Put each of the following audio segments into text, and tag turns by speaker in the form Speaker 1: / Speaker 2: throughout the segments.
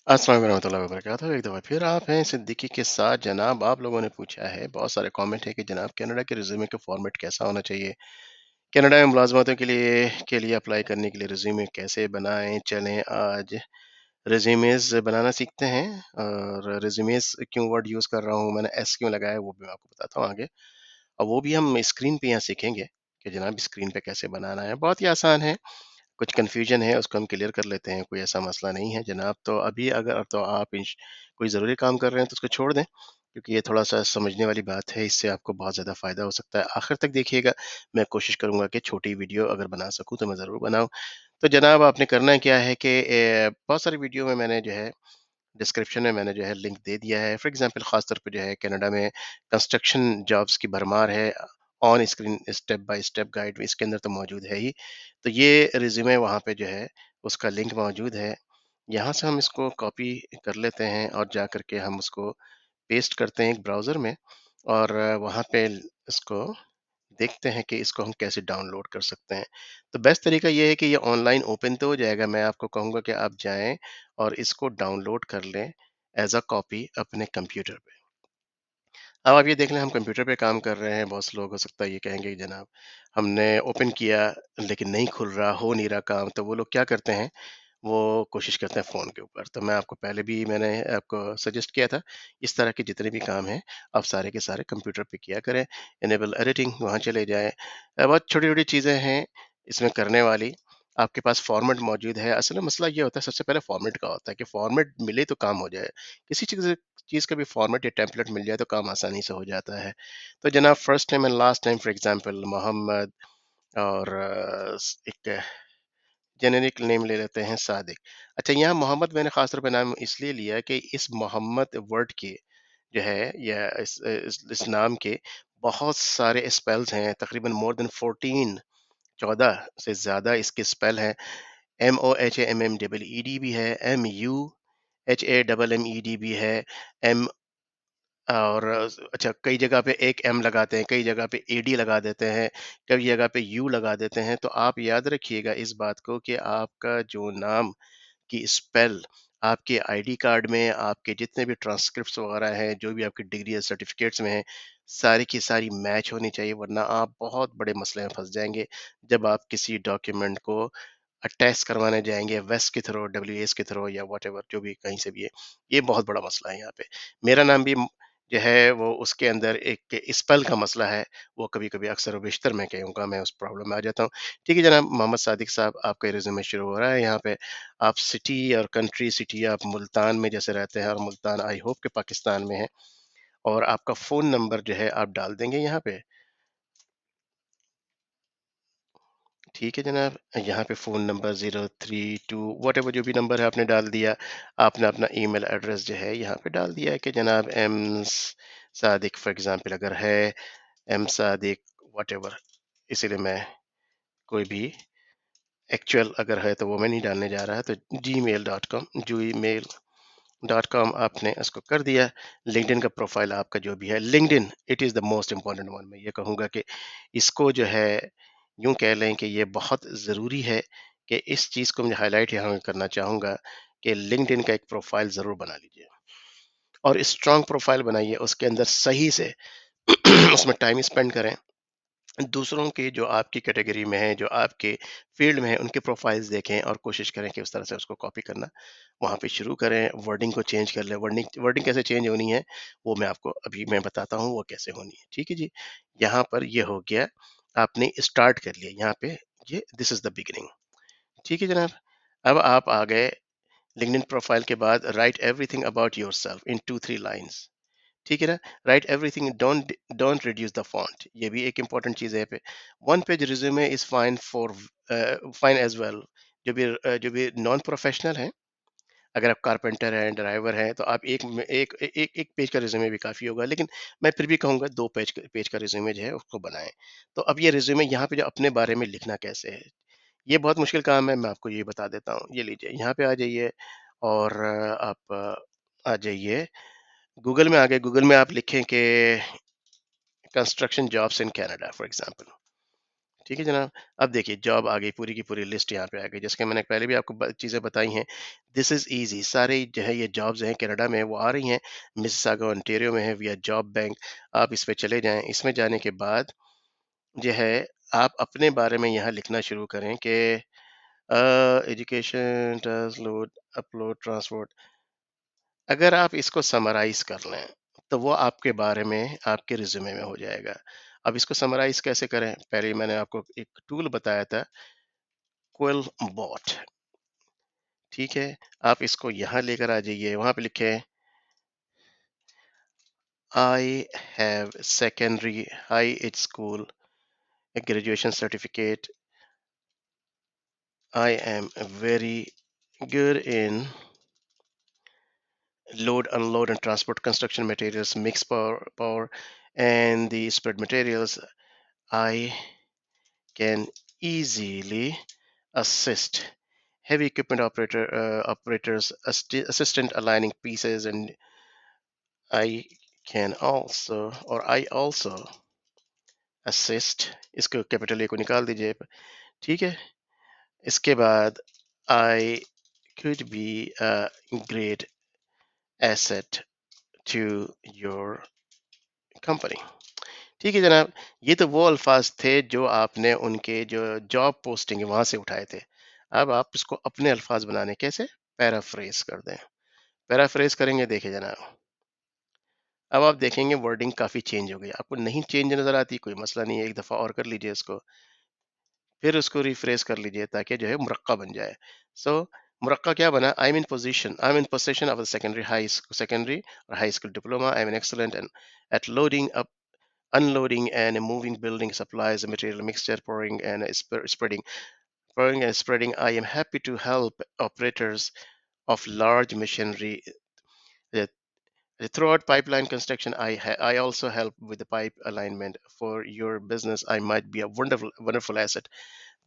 Speaker 1: अस्सलाम वालेकुम रहमतुल्लाहि व बरकातहू। एक दफ़ा फिर आप हैं सिद्दीकी के साथ। जनाब, आप लोगों ने पूछा है, बहुत सारे कमेंट है कि जनाब कनाडा के रिज़्यूमे का फ़ॉर्मेट कैसा होना चाहिए? कनाडा में मुलाज़मतों के लिए अप्लाई करने के लिए रिज़्यूमे कैसे बनाएँ? चलें आज रिज़्यूमेज़ बनाना सीखते हैं। और रिज़्यूमेज़ क्यों वर्ड यूज़ कर रहा हूँ, मैंने एस क्यों लगाया है, वो भी मैं आपको बताता हूँ आगे। और वो भी हम स्क्रीन पे यहाँ सीखेंगे कि जनाब स्क्रीन पे कैसे बनाना है। बहुत ही आसान है। कुछ कन्फ्यूजन है उसको हम क्लियर कर लेते हैं, कोई ऐसा मसला नहीं है जनाब। तो अभी अगर तो आप कोई ज़रूरी काम कर रहे हैं तो उसको छोड़ दें, क्योंकि ये थोड़ा सा समझने वाली बात है, इससे आपको बहुत ज़्यादा फ़ायदा हो सकता है। आखिर तक देखिएगा। मैं कोशिश करूंगा कि छोटी वीडियो अगर बना सकूं तो मैं ज़रूर बनाऊं। तो जनाब, आपने करना क्या है कि बहुत सारी वीडियो में मैंने जो है डिस्क्रिप्शन में मैंने जो है लिंक दे दिया है। फॉर एग्जांपल ख़ास तौर पे जो है कनाडा में कंस्ट्रक्शन जॉब्स की भरमार है। On screen step by step guide इसके अंदर तो मौजूद है ही। तो ये रिज्यूमे वहाँ पे जो है उसका लिंक मौजूद है। यहाँ से हम इसको कॉपी कर लेते हैं और जा करके हम उसको पेस्ट करते हैं एक ब्राउज़र में। और वहाँ पे इसको देखते हैं कि इसको हम कैसे डाउनलोड कर सकते हैं। तो बेस्ट तरीका ये है कि ये ऑनलाइन ओपन तो हो जाएगा। मैं आपको कहूँगा कि आप जाएँ और इसको डाउनलोड कर लें एज़ अ कॉपी अपने कंप्यूटर पे। अब आप ये देख लें, हम कंप्यूटर पे काम कर रहे हैं। बहुत से लोग हो सकता है ये कहेंगे कि जनाब हमने ओपन किया लेकिन नहीं खुल रहा, हो नहीं रहा काम। तो वो लोग क्या करते हैं, वो कोशिश करते हैं फ़ोन के ऊपर। तो मैं आपको पहले भी मैंने आपको सजेस्ट किया था, इस तरह के जितने भी काम हैं, आप सारे के सारे कंप्यूटर पे किया करें। इनेबल एडिटिंग वहाँ चले जाएँ। बहुत छोटी-छोटी चीज़ें हैं इसमें करने वाली। आपके पास फ़ॉर्मेट मौजूद है। असल में मसला ये होता है, सबसे पहले फ़ॉर्मेट का होता है कि फ़ॉर्मेट मिले तो काम हो जाए। किसी चीज़ चीज़ का भी फ़ॉर्मेट या टेम्पलेट मिल जाए तो काम आसानी से हो जाता है। तो जनाब, first name and last name for example Mohammed, और एक जेनेरिक नेम ले लेते हैं सादिक। अच्छा, यहाँ मोहम्मद मैंने ख़ास तौर पे नाम इसलिए लिया कि इस मोहम्मद वर्ड के जो है या इस नाम के बहुत सारे स्पेल्स हैं, तकरीबन मोर देन 14, 14 से ज़्यादा इसके स्पेल हैं। MOHAMMEED भी है, MUHAMMED भी है, एम और अच्छा, कई जगह पे एक एम लगाते हैं, कई जगह पे एडी लगा देते हैं, कई जगह पे यू लगा देते हैं। तो आप याद रखिएगा इस बात को कि आपका जो नाम की स्पेल आपके आईडी कार्ड में, आपके जितने भी ट्रांसक्रिप्ट्स वगैरह हैं, जो भी आपकी डिग्री या सर्टिफिकेट्स में हैं, सारी की सारी मैच होनी चाहिए, वरना आप बहुत बड़े मसले में फंस जाएंगे जब आप किसी डॉक्यूमेंट को अटैच करवाने जाएंगे वेस्ट के थ्रू, डब्ल्यू एस के थ्रू, या वट एवर जो भी कहीं से भी है। ये बहुत बड़ा मसला है यहाँ पे। मेरा नाम भी जो है वो उसके अंदर एक स्पेल का मसला है। वो कभी कभी अक्सर व बेशतर मैं कहूँगा मैं उस प्रॉब्लम में आ जाता हूँ। ठीक है जनाब मोहम्मद सादिक साहब, आपका रिज्यूमे शुरू हो रहा है यहाँ पे। आप सिटी और कंट्री, सिटी आप मुल्तान में जैसे रहते हैं, और मुल्तान आई होप कि पाकिस्तान में है। और आपका फ़ोन नंबर जो है आप डाल देंगे यहाँ पे। ठीक है जनाब, यहाँ पे फ़ोन नंबर 032 वटेवर जो भी नंबर है आपने डाल दिया। आपने अपना ईमेल एड्रेस जो है यहाँ पे डाल दिया है कि जनाब एम सादिक फॉर एग्जांपल अगर है, एम सादिक वटेवर, इसीलिए मैं कोई भी एक्चुअल अगर है तो वो मैं नहीं डालने जा रहा है। तो gmail.com, gmail.com आपने इसको कर दिया। लिंक्डइन का प्रोफाइल आपका जो भी है, LinkedIn it is the most important one. मैं ये कहूँगा कि इसको जो है यूँ कह लें कि ये बहुत ज़रूरी है कि इस चीज़ को मैं हाईलाइट यहाँ करना चाहूँगा कि लिंक्डइन का एक प्रोफाइल ज़रूर बना लीजिए। और स्ट्रॉन्ग प्रोफाइल बनाइए, उसके अंदर सही से उसमें टाइम स्पेंड करें। दूसरों के जो आपकी कैटेगरी में है, जो आपके फील्ड में है, उनके प्रोफाइल्स देखें और कोशिश करें कि उस तरह से उसको कॉपी करना वहाँ पे शुरू करें। वर्डिंग को चेंज कर लें। वर्डिंग वर्डिंग कैसे चेंज होनी है वो मैं आपको अभी मैं बताता हूँ वो कैसे होनी है। ठीक है जी। यहाँ पर ये हो गया, आपने स्टार्ट कर लिया यहाँ पे। ये दिस इज द बिगिनिंग। ठीक है जनाब। अब आप आ गए लिंक्डइन प्रोफाइल के बाद, write everything about yourself in 2-3 lines. ठीक है ना। Write everything, don't reduce the font, ये भी एक इंपॉर्टेंट चीज़ है पे। One page resume is fine for fine as well. जो भी नॉन प्रोफेशनल है, अगर आप कारपेंटर हैं, ड्राइवर हैं, तो आप एक पेज का रिज्यूमे भी काफ़ी होगा। लेकिन मैं फिर भी कहूँगा 2 पेज का रिज्यूमे जो है उसको बनाएं। तो अब ये रिज्यूमे यहाँ पे जो अपने बारे में लिखना कैसे है, ये बहुत मुश्किल काम है। मैं आपको ये बता देता हूँ। ये लीजिए यहाँ पे आ जाइए, और आप आ जाइए गूगल में। आ गए गूगल में, आप लिखें कि construction jobs in Canada for example. ठीक है जनाब। अब देखिए जॉब आ गई, पूरी की पूरी लिस्ट यहाँ पे आ गई। जैसे कि मैंने पहले भी आपको चीज़ें बताई हैं। दिस इज़ ईजी, सारे जो है ये जॉब्स हैं कनाडा में वो आ रही हैं। मिसिसागा ओंटारियो में है विया जॉब बैंक। आप इस पे चले जाएं। इसमें जाने के बाद जो है आप अपने बारे में यहाँ लिखना शुरू करें कि एजुकेशन, ट्रांसलोड, अपलोड, ट्रांसपोर्ट। अगर आप इसको समराइज कर लें तो वो आपके बारे में आपके रिज्यूमे में हो जाएगा। अब इसको समराइज कैसे करें? पहले ही मैंने आपको एक टूल बताया था, क्विल बॉट। ठीक है, आप इसको यहाँ लेकर आ जाइए, वहां पे लिखें I have secondary high as school graduation certificate, I am very good in load, unload, and transport construction materials, mixed power, and the spread materials. I can easily assist heavy equipment operators, assistant aligning pieces, and I I also assist. इसको capital A को निकाल दीजिए। ठीक है, इसके बाद I could be a great asset to your company. ठीक है जनाब, ये तो वो अल्फाज थे जो आपने उनके जो जॉब पोस्टिंग है वहां से उठाए थे। अब आप इसको अपने अल्फाज बनाने कैसे? पैराफ्रेज कर दें। पैराफ्रेज करेंगे, देखिए जनाब, अब आप देखेंगे वर्डिंग काफी चेंज हो गई। आपको नहीं चेंज नजर आती, कोई मसला नहीं है, एक दफा और कर लीजिए इसको, फिर उसको रिफ्रेश कर लीजिए ताकि जो है मुरक्का बन जाए। सो मुरक्का क्या बना? I am in possession of secondary और high school diploma, I am an excellent and at loading up, unloading and moving building supplies, material mixture, pouring and spreading. Pouring and spreading, I am happy to help operators of large machinery. Uh, Throughout pipeline construction, I also help with the pipe alignment for your business. I might be a wonderful asset.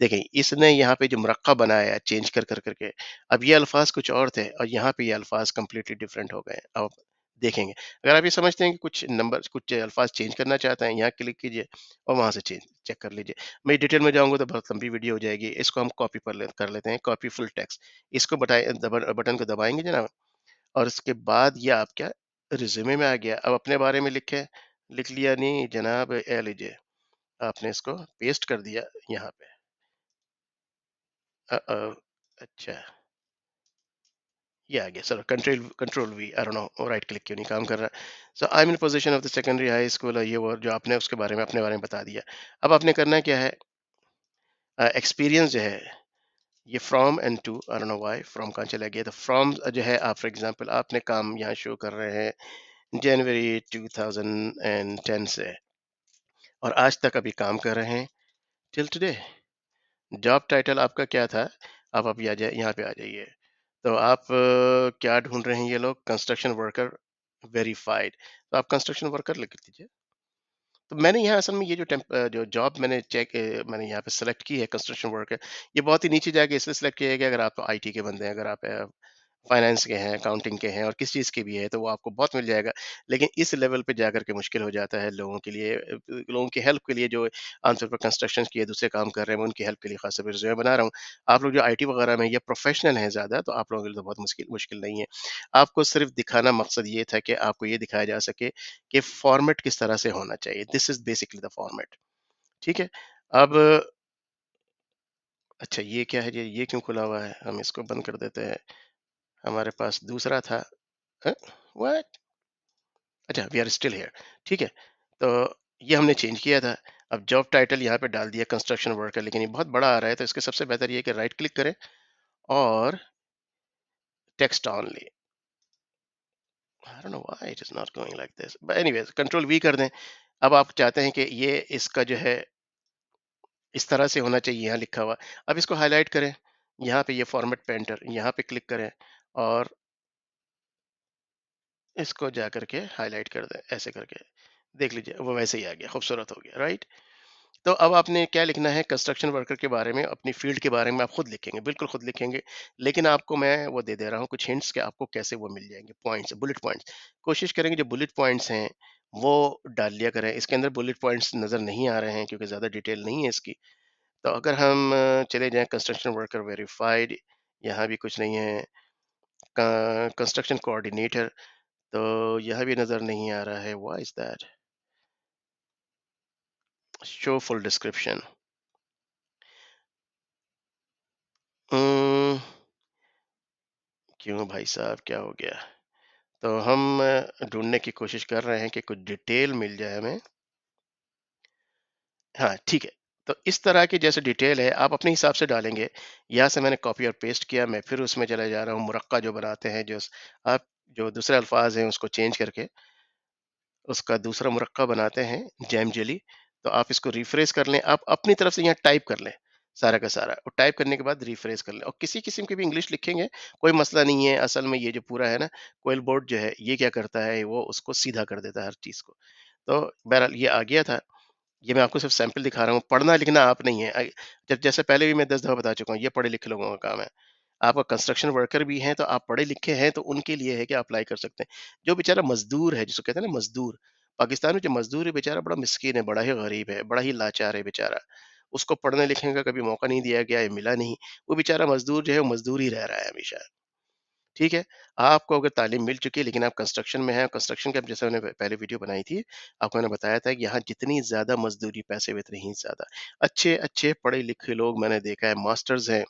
Speaker 1: देखें, इसने यहाँ पे जो मुरक्का बनाया है change कर कर करके, अब ये अल्फाज कुछ और थे और यहाँ पे ये अल्फाज कम्प्लीटली डिफरेंट हो गए। अब देखेंगे, अगर आप ये समझते हैं कि कुछ नंबर कुछ अल्फाज चेंज करना चाहते हैं, यहाँ क्लिक कीजिए और वहां से चेंज चेक कर लीजिए। मैं डिटेल में जाऊंगा तो बहुत लंबी वीडियो हो जाएगी। इसको हम कॉपी कर लेते हैं, कॉपी फुल टेक्स्ट। इसको बटन को दबाएंगे जनाब, और उसके बाद ये आपका रिज्यूमे में आ गया। अब अपने बारे में लिख लिया नहीं जनाब, ए लीजिए, आपने इसको पेस्ट कर दिया यहाँ पे। अच्छा, ये आ गया। Sir control V, I don't know right click क्यों नहीं काम कर रहा। So I am in position of the secondary high school, ये वो जो आपने उसके बारे में अपने बारे में बता दिया। अब आपने करना क्या है? एक्सपीरियंस जो है ये from and to, I don't know why from कहाँ चला गया। तो फ्रॉम जो है आप फॉर एग्जांपल आपने काम यहाँ शो कर रहे हैं जनवरी 2010 से और आज तक अभी काम कर रहे हैं टिल टुडे। जॉब टाइटल आपका क्या था? आप यहाँ पे आ जाइए। तो आप क्या ढूंढ रहे हैं? ये लोग कंस्ट्रक्शन वर्कर वेरीफाइड, तो आप कंस्ट्रक्शन वर्कर लिख दीजिए। तो मैंने यहाँ असल में ये जो जॉब मैंने यहाँ पे सेलेक्ट की है कंस्ट्रक्शन वर्कर, ये बहुत ही नीचे जाके इसलिए सेलेक्ट किया है कि अगर आप आईटी के बंदे हैं, अगर आप फाइनेंस के हैं, अकाउंटिंग के हैं और किस चीज़ के भी है तो वो आपको बहुत मिल जाएगा। लेकिन इस लेवल पे जाकर के मुश्किल हो जाता है लोगों के लिए, लोगों की हेल्प के लिए जो आमतौर पर कंस्ट्रक्शन की दूसरे काम कर रहे हैं, मैं उनकी हेल्प के लिए खास तौर पे रिज्यूमे बना रहा हूँ। आप लोग जो आईटी वगैरह में ये प्रोफेशनल हैं ज़्यादा, तो आप लोगों के लिए तो बहुत मुश्किल मुश्किल नहीं है। आपको सिर्फ दिखाना मकसद ये था कि आपको ये दिखाया जा सके कि फॉर्मेट किस तरह से होना चाहिए। This is basically the format. ठीक है। अब अच्छा, ये क्या है? ये क्यों खुला हुआ है? हम इसको बंद कर देते हैं। हमारे पास दूसरा था। व्हाट? अच्छा, वी आर स्टिल हियर। ठीक है, तो ये हमने चेंज किया था। अब जॉब टाइटल यहाँ पे डाल दिया कंस्ट्रक्शन वर्कर, लेकिन ये बहुत बड़ा आ रहा है, तो इसके सबसे बेहतर ये है कि राइट क्लिक करें और text only. I don't know why it is not going like this, but anyways control we कर दें। अब आप चाहते हैं कि ये इसका जो है इस तरह से होना चाहिए, यहाँ लिखा हुआ। अब इसको हाईलाइट करें, यहाँ पे ये फॉर्मेट पेंटर, यहाँ पे क्लिक करें और इसको जा करके हाईलाइट कर दें ऐसे करके। देख लीजिए वो वैसे ही आ गया, खूबसूरत हो गया, राइट। तो अब आपने क्या लिखना है? कंस्ट्रक्शन वर्कर के बारे में, अपनी फील्ड के बारे में आप खुद लिखेंगे, बिल्कुल खुद लिखेंगे। लेकिन आपको मैं वो दे दे रहा हूँ कुछ हिंट्स के आपको कैसे वो मिल जाएंगे, पॉइंट्स, बुलेट पॉइंट्स। कोशिश करेंगे जो बुलेट पॉइंट्स हैं वो डाल लिया करें। इसके अंदर बुलेट पॉइंट्स नज़र नहीं आ रहे हैं क्योंकि ज़्यादा डिटेल नहीं है इसकी। तो अगर हम चले जाएँ कंस्ट्रक्शन वर्कर वेरिफाइड, यहाँ भी कुछ नहीं है। कंस्ट्रक्शन कोऑर्डिनेटर, तो यह भी नज़र नहीं आ रहा है, why is that? Show full description. Um, क्यों भाई साहब, क्या हो गया? तो हम ढूँढने की कोशिश कर रहे हैं कि कुछ डिटेल मिल जाए हमें। हाँ, ठीक है। तो इस तरह की जैसे डिटेल है, आप अपने हिसाब से डालेंगे। यहाँ से मैंने कॉपी और पेस्ट किया, मैं फिर उसमें चला जा रहा हूँ, मुरक्का जो बनाते हैं, आप जो दूसरे अल्फ़ाज़ हैं उसको चेंज करके उसका दूसरा मुरक्का बनाते हैं, जैम जेली। तो आप इसको रिफ्रेश कर लें, आप अपनी तरफ से यहाँ टाइप कर लें, सारा का सारा, और टाइप करने के बाद रिफ्रेश कर लें, और किसी किस्म की भी इंग्लिश लिखेंगे, कोई मसला नहीं है। असल में ये जो पूरा है ना, कोइल बोर्ड जो है, ये क्या करता है, वो उसको सीधा कर देता है हर चीज़ को। तो बहरहाल ये आ गया था। ये मैं आपको सिर्फ सैंपल दिखा रहा हूँ, पढ़ना लिखना आप नहीं है। जब जैसे पहले भी मैं 10 दफ़ा बता चुका हूँ, ये पढ़े लिखे लोगों का काम है। आप कंस्ट्रक्शन वर्कर भी हैं, तो आप पढ़े लिखे हैं, तो उनके लिए है कि अप्लाई कर सकते हैं। जो बेचारा मज़दूर है, जिसको कहते हैं ना मज़दूर, पाकिस्तान में जो मज़दूर है बेचारा, बड़ा मिस्कीन है, बड़ा ही गरीब है, बड़ा ही लाचार है बेचारा। उसको पढ़ने लिखने का कभी मौका नहीं दिया गया, या मिला नहीं। वो बेचारा मज़दूर जो है, वो मज़दूर ही रह रहा है हमेशा। ठीक है? आपको अगर तालीम मिल चुकी है, लेकिन आप कंस्ट्रक्शन में हैं, कंस्ट्रक्शन के, अब जैसे मैंने पहले वीडियो बनाई थी, आपको मैंने बताया था कि यहाँ जितनी ज़्यादा मज़दूरी, पैसे भी उतने ही ज़्यादा। अच्छे-अच्छे पढ़े-लिखे लोग मैंने देखा है, मास्टर्स हैं,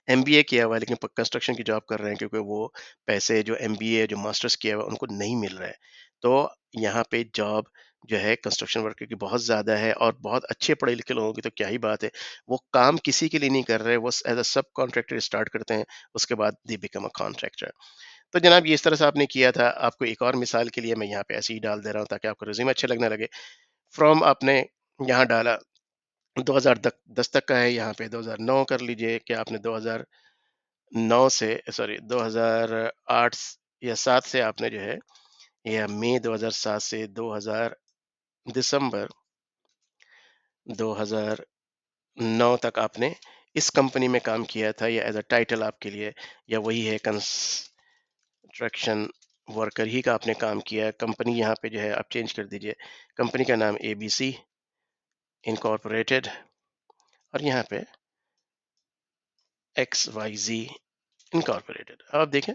Speaker 1: एमबीए किया हुआ है, लेकिन कंस्ट्रक्शन की जॉब कर रहे हैं, क्योंकि वो पैसे जो एमबीए, जो मास्टर्स किया हुआ है, उनको नहीं मिल रहा है। तो यहाँ पे जॉब जो है कंस्ट्रक्शन वर्कर की बहुत ज़्यादा है, और बहुत अच्छे पढ़े-लिखे लोगों की तो क्या ही बात है। वो काम किसी के लिए नहीं कर रहे, वो एज़ अ सब कॉन्ट्रैक्टर स्टार्ट करते हैं, उसके बाद दे बिकम अ कॉन्ट्रैक्टर। तो जनाब ये इस तरह से आपने किया था। आपको एक और मिसाल के लिए मैं यहाँ पे ऐसे ही डाल दे रहा हूँ, ताकि आपको रिज़्यूमे अच्छा लगने लगे। फ्रॉम आपने यहाँ डाला, 2010 तक का है, यहाँ पे 2009 कर लीजिए कि आपने 2009 से, सॉरी 2008 या 7 से आपने जो है, या मई 2007 से 2000 दिसंबर 2009 तक आपने इस कंपनी में काम किया था, या एज़ अ टाइटल आपके लिए या वही है, कंस्ट्रक्शन वर्कर ही का आपने काम किया है। कंपनी यहाँ पे जो है आप चेंज कर दीजिए, कंपनी का नाम एबीसी इनकॉर्पोरेटेड, और यहाँ पे एक्स वाई जी इनकॉर्पोरेटेड। अब देखें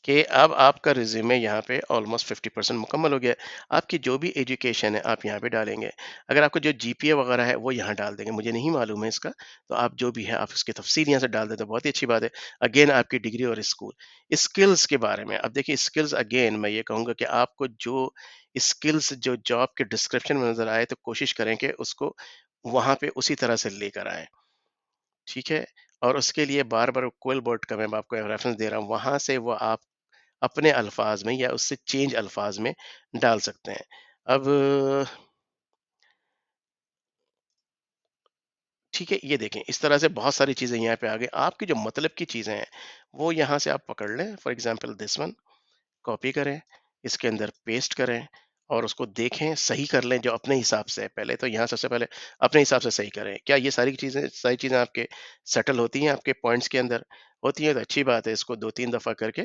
Speaker 1: कि अब आपका रिज्यूमे यहाँ पे ऑलमोस्ट 50% मुकम्मल हो गया है। आपकी जो भी एजुकेशन है आप यहाँ पे डालेंगे। अगर आपका जो जीपीए वगैरह है वो यहाँ डाल देंगे, मुझे नहीं मालूम है इसका, तो आप जो भी है आप इसकी तफसील यहाँ से डाल दें तो बहुत ही अच्छी बात है। अगेन आपकी डिग्री और स्कूल, स्किल्स के बारे में अब देखिए, स्किल्स अगेन मैं ये कहूँगा कि आपको जो स्किल्स जो जॉब के डिस्क्रिप्शन में नज़र आए, तो कोशिश करें कि उसको वहाँ पे उसी तरह से लेकर आएँ। ठीक है? और उसके लिए बार-बार क्विल बोर्ड का मैं आपको रेफरेंस दे रहा हूँ, वहाँ से वो आप अपने अल्फाज में या उससे चेंज अल्फाज में डाल सकते हैं। अब ठीक है, ये देखें, इस तरह से बहुत सारी चीज़ें यहाँ पे आ गई। आपकी जो मतलब की चीज़ें हैं, वो यहाँ से आप पकड़ लें। For example this one, copy करें, इसके अंदर पेस्ट करें, और उसको देखें, सही कर लें जो अपने हिसाब से है। पहले तो यहाँ सबसे पहले अपने हिसाब से सही करें। क्या ये सारी चीज़ें आपके सेटल होती हैं, आपके पॉइंट्स के अंदर? होती हैं तो अच्छी बात है। इसको 2-3 दफ़ा करके,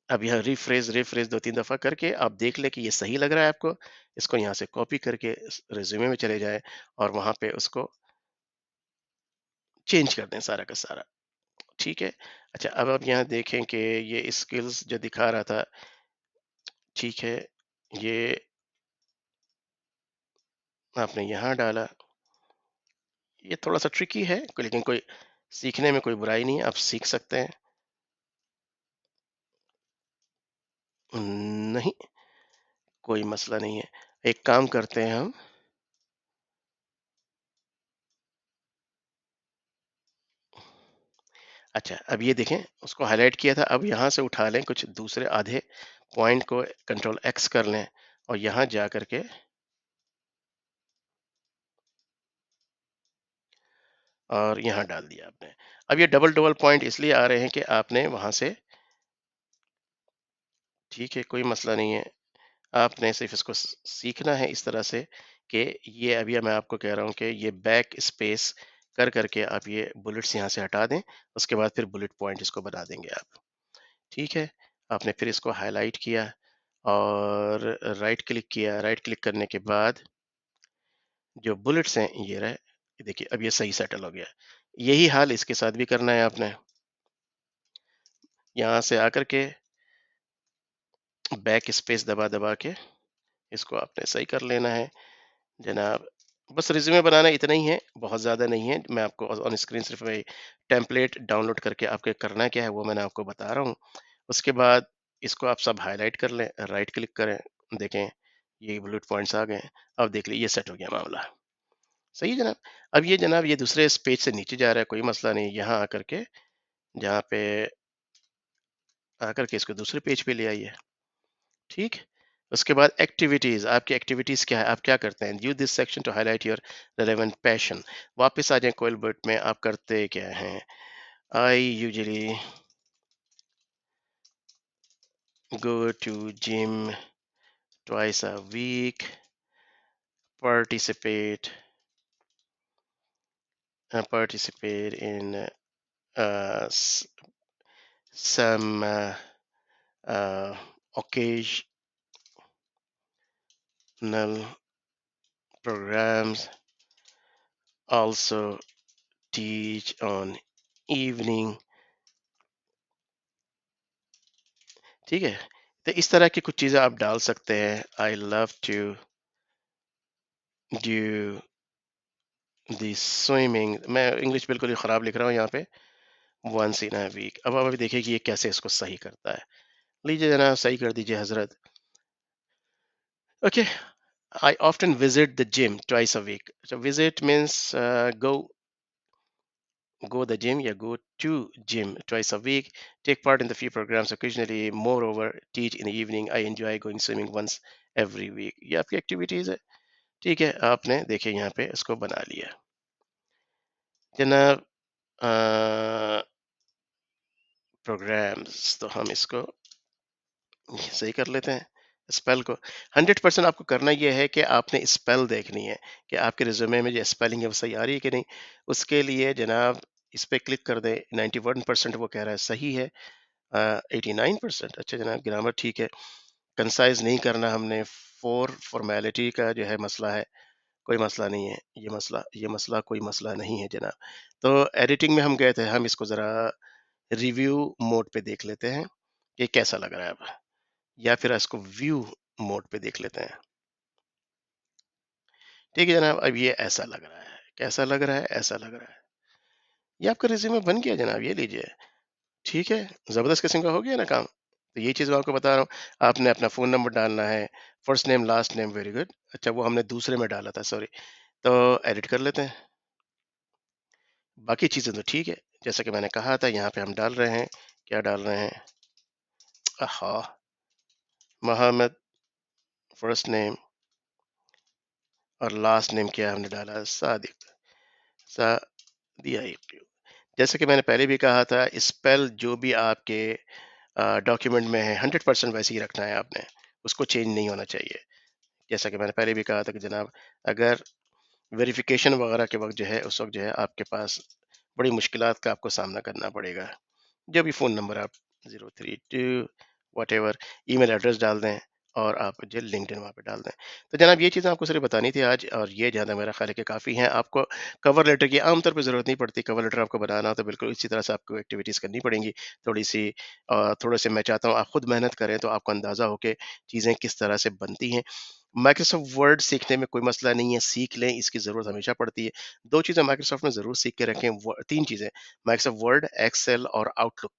Speaker 1: अब यहाँ रिफ्रेश 2-3 दफ़ा करके आप देख लें कि ये सही लग रहा है आपको। इसको यहाँ से कॉपी करके रिज्यूमे में चले जाएँ, और वहाँ पे उसको चेंज कर दें सारा का सारा। ठीक है? अच्छा, अब आप यहाँ देखें कि ये स्किल्स जो दिखा रहा था, ठीक है, ये आपने यहाँ डाला। ये थोड़ा-सा ट्रिकी है, लेकिन कोई सीखने में कोई बुराई नहीं है, आप सीख सकते हैं। नहीं, कोई मसला नहीं है। एक काम करते हैं हम, अच्छा, अब ये देखें, उसको हाइलाइट किया था, अब यहाँ से उठा लें कुछ दूसरे आधे पॉइंट को, कंट्रोल एक्स कर लें, और यहाँ जा करके, और यहाँ डाल दिया आपने। अब ये डबल डबल पॉइंट इसलिए आ रहे हैं कि आपने वहाँ से, ठीक है, कोई मसला नहीं है। आपने सिर्फ इसको सीखना है इस तरह से कि ये, अभी मैं आपको कह रहा हूँ कि ये बैक स्पेस कर करके आप ये बुलेट्स यहाँ से हटा दें, उसके बाद फिर बुलेट पॉइंट इसको बना देंगे आप। ठीक है? आपने फिर इसको हाईलाइट किया, और राइट क्लिक किया। राइट क्लिक करने के बाद جو बुलेट्स हैं ये रहे। देखिए अब ये सही सेटल हो गया है। यही हाल इसके साथ भी करना है आपने। यहाँ से आकर के बैक स्पेस दबा-दबा के इसको आपने सही कर लेना है जनाब। बस रिज़्यूमे बनाना इतना ही है, बहुत ज़्यादा नहीं है। मैं आपको ऑन स्क्रीन सिर्फ़ वही टेम्पलेट डाउनलोड करके आपके करना क्या है वो मैंने आपको बता रहा हूँ। उसके बाद इसको आप सब हाइलाइट कर लें, राइट क्लिक करें, देखें ये बुलेट पॉइंट्स आ गए हैं। अब देख लीजिए ये सेट हो गया मामला। सही है जनाब। अब ये जनाब ये दूसरे इस पेज से नीचे जा रहा है, कोई मसला नहीं। यहाँ आकर के जहाँ पे आकर के इसको दूसरे पेज पे ले आइए, ठीक? उसके बाद एक्टिविटीज़, आपकी एक्टिविटीज़ क्या है? आप क्या करते हैं? Use this section two highlight your relevant passion. वापस आ जाएँ कोलबर्ट में, आप करते क्या हैं? I usually go to gym twice a week, participate participate in s- some uh, occasional programs, also teach on evening, ठीक है? तो इस तरह की कुछ चीज़ें आप डाल सकते हैं। I love to do the swimming, मैं इंग्लिश बिल्कुल ही ख़राब लिख रहा हूँ यहाँ पे, वंस इन अ वीक। अब आप अभी देखिए कि ये कैसे इसको सही करता है। लीजिए जनाब सही कर दीजिए हज़रत। Okay, I often visit the gym twice a week. So visit means go the gym, yeah, go to gym twice a week. Take part in the few programs occasionally. Moreover, teach in the evening. I enjoy going swimming once every week. ये आपकी activities है। ठीक है, आपने देखिए यहाँ पे इसको बना लिया जनाब। प्रोग्राम्स तो हम इसको सही कर लेते हैं स्पेल को। 100% आपको करना यह है कि आपने स्पेल देखनी है कि आपके रिज्यूमे में जो स्पेलिंग है वो सही आ रही है कि नहीं। उसके लिए जनाब इस पे क्लिक कर दें। 91% वो कह रहा है सही है। 89%, अच्छा जनाब ग्रामर ठीक है। कंसाइज नहीं करना हमने। फॉर्मेलिटी का जो है मसला है, कोई मसला नहीं है। ये मसला कोई मसला नहीं है जनाब। तो एडिटिंग में हम गए थे, हम इसको ज़रा रिव्यू मोड पे देख लेते हैं कि कैसा लग रहा है अब, या फिर इसको व्यू मोड पे देख लेते हैं। ठीक है जनाब, अब ये ऐसा लग रहा है। कैसा लग रहा है? ऐसा लग रहा है। ये आपका रिज्यूमे बन गया जनाब, ये लीजिए। ठीक है, ज़बरदस्त किस्म का हो गया ना काम। तो ये चीज़ मैं आपको बता रहा हूँ। आपने अपना फ़ोन नंबर डालना है, first name, last name, very good. अच्छा वो हमने दूसरे में डाला था, सॉरी। तो एडिट कर लेते हैं। बाकी चीज़ें तो ठीक है, जैसा कि मैंने कहा था यहाँ पे हम डाल रहे हैं, क्या डाल रहे हैं? आहा! मोहम्मद फर्स्ट नेम और लास्ट नेम क्या हमने डाला? सादिक, सादिया। जैसे कि मैंने पहले भी कहा था, स्पेल जो भी आपके डॉक्यूमेंट में है 100% वैसे ही रखना है आपने, उसको चेंज नहीं होना चाहिए। जैसा कि मैंने पहले भी कहा था कि जनाब अगर वेरिफिकेशन वगैरह के वक्त जो है उस वक्त जो है आपके पास बड़ी मुश्किलात का आपको सामना करना पड़ेगा। जो भी फ़ोन नंबर आप 032 व्हाटएवर, ईमेल एड्रेस डाल दें और आप जो लिंक्डइन वहाँ पे डाल दें। तो जनाब ये चीज़ें आपको सिर्फ बतानी थी आज, और ये ज़्यादा मेरा ख्याल है कि काफ़ी हैं। आपको कवर लेटर की आम तौर पे ज़रूरत नहीं पड़ती। कवर लेटर आपको बनाना हो तो बिल्कुल इसी तरह से आपको एक्टिविटीज़ करनी पड़ेंगी थोड़ी-सी। थोड़े से मैं चाहता हूँ आप खुद मेहनत करें तो आपको अंदाज़ा हो कि चीज़ें किस तरह से बनती हैं। माइक्रोसॉफ्ट वर्ड सीखने में कोई मसला नहीं है, सीख लें, इसकी ज़रूरत हमेशा पड़ती है। 2 चीज़ें माइक्रोसॉफ्ट में ज़रूर सीख के रखें, व 3 चीज़ें, माइक्रोसॉफ्ट वर्ड, एक्सेल और आउटलुक।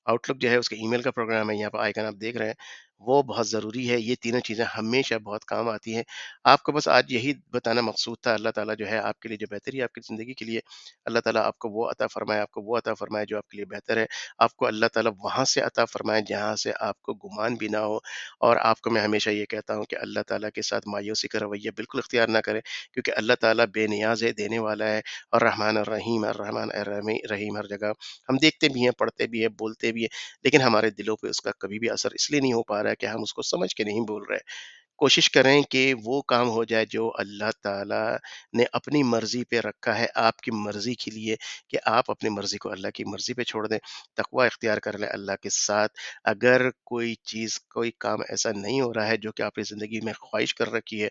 Speaker 1: आउटलुक जो है उसका ईमेल का प्रोग्राम है, यहाँ पर आइकन आप देख रहे हैं, वो बहुत ज़रूरी है। ये तीनों चीज़ें हमेशा बहुत काम आती हैं। आपको बस आज यही बताना मकसूद था। अल्लाह ताला जो है आपके लिए जो बेहतरी है आपकी ज़िंदगी के लिए, अल्लाह ताला आपको वो अता फ़रमाए, आपको वो अता फ़रमाए जो आपके लिए बेहतर है। आपको अल्लाह ताला वहाँ से अता फ़रमाए जहाँ से आपको गुमान भी ना हो। और आपको मैं हमेशा ये कहता हूँ कि अल्लाह ताला के साथ मायूसी का रवैया बिल्कुल इख्तियार ना करें, क्योंकि अल्लाह ताला बेनियाज़ है, देने वाला है, और रहमान और रहमान रहीम हर जगह हम देखते भी हैं, पढ़ते भी हैं, बोलते भी हैं, लेकिन हमारे दिलों पे उसका कभी भी असर इसलिए नहीं हो पा रहा है कि हम उसको समझ के नहीं बोल रहे। कोशिश करें कि वो काम हो जाए जो अल्लाह ताला ने अपनी मर्ज़ी पे रखा है, आपकी मर्ज़ी के लिए, कि आप अपनी मर्ज़ी को अल्लाह की मर्ज़ी पे छोड़ दें, तक़वा इख्तियार कर लें अल्लाह के साथ। अगर कोई चीज़, कोई काम ऐसा नहीं हो रहा है जो कि आपकी ज़िंदगी में ख़्वाहिश कर रखी है,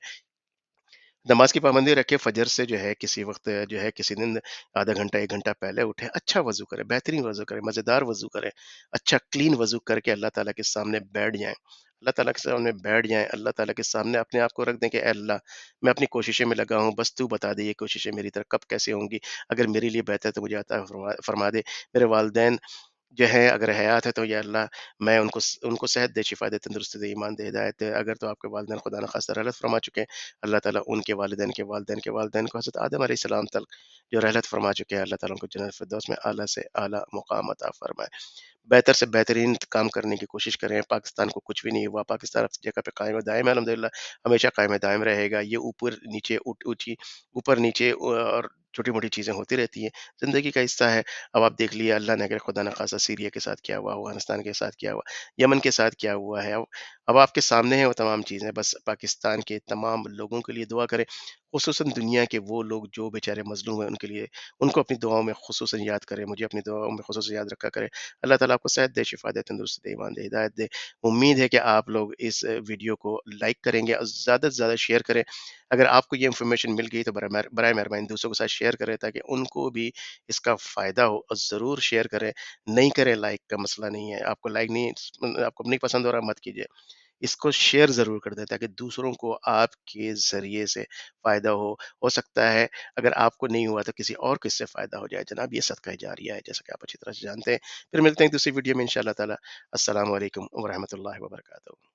Speaker 1: नमाज़ की पाबंदी रखें, फ़जर से जो है किसी वक़्त जो है किसी दिन आधा घंटा, 1 घंटा पहले उठें, अच्छा वज़ू करें, बेहतरीन वज़ू करें, मज़ेदार वज़ू करें, अच्छा क्लीन वज़ू करके अल्लाह ताला के सामने बैठ जाएँ। अल्लाह ताला के सामने बैठ जाएँ, अल्लाह ताला के सामने अपने आप को रख दें कि ऐ अल्लाह, मैं अपनी कोशिशें में लगा हूँ, बस तू बता दे ये कोशिशें मेरी तरह कब कैसे होंगी? अगर मेरे लिए बेहतर है तो मुझे अता फ़रमा दे। मेरे वालिदैन जो है अगर हयात है तो या अल्लाह मैं उनको सेहत दे, शिफ़ा दे, तंदुरुस्ती दे, ईमान दे, हिदायत दे। अगर तो आपके वालिदैन खुदा न ख़ास्ता रहलत फ़रमा चुके हैं, अल्लाह ताला उनके वालिदैन के वालिदैन के वालिदैन को हज़रत आदम अलैहिस्सलाम तक जो रहलत फ़रमा चुके हैं, अल्लाह ताला उनको जन्नत फ़िरदौस में आला से आला मुक़ाम अता फ़रमाए। बेहतर से बेहतरीन काम करने की कोशिश करें। पाकिस्तान को कुछ भी नहीं हुआ, पाकिस्तान अपनी जगह पे कायम है दायम है अल्हम्दुलिल्लाह, हमेशा कायम है दायम रहेगा। ये ऊपर-नीचे ऊँची ऊपर-नीचे और छोटी-मोटी चीज़ें होती रहती हैं, ज़िंदगी का हिस्सा है। अब आप देख लिए अल्लाह ने अगर खुदा न ख़ास्ता सीरिया के साथ क्या हुआ, अफ़गानिस्तान के साथ क्या हुआ, यमन के साथ क्या हुआ है। अब आपके सामने है वो तमाम चीज़ें, बस पाकिस्तान के तमाम लोगों के लिए दुआ करें, ख़ुसूसन दुनिया के वो लोग जो बेचारे मज़लूम हैं उनके लिए, उनको अपनी दुआओं में ख़ुसूसन याद करें, मुझे अपनी दुआओं में ख़ुसूसन याद रखा करें। अल्लाह ताला आपको सेहत दे, शिफ़ा दे, तंदुरुस्ती दे, ईमान दे, हिदायत दे। उम्मीद है कि आप लोग इस वीडियो को लाइक करेंगे और ज़्यादा से ज़्यादा शेयर करें। अगर आपको ये इन्फॉर्मेशन मिल गई तो बराए मेहरबानी दूसरों के साथ शेयर करें ताकि उनको भी इसका फ़ायदा हो और ज़रूर शेयर करें। नहीं करें लाइक का मसला नहीं है, आपको नहीं पसंद हो रहा मत कीजिए। इसको शेयर ज़रूर कर दें ताकि दूसरों को आपके ज़रिए से फ़ायदा हो। हो सकता है अगर आपको नहीं हुआ तो किसी और को इससे फ़ायदा हो जाए। जनाब ये सदका जारिया है जैसा कि आप अच्छी तरह से जानते हैं। फिर मिलते हैं दूसरी वीडियो में इंशाअल्लाह ताला। अस्सलामु अलैकुम व रहमतुल्लाहि व बरकातहू।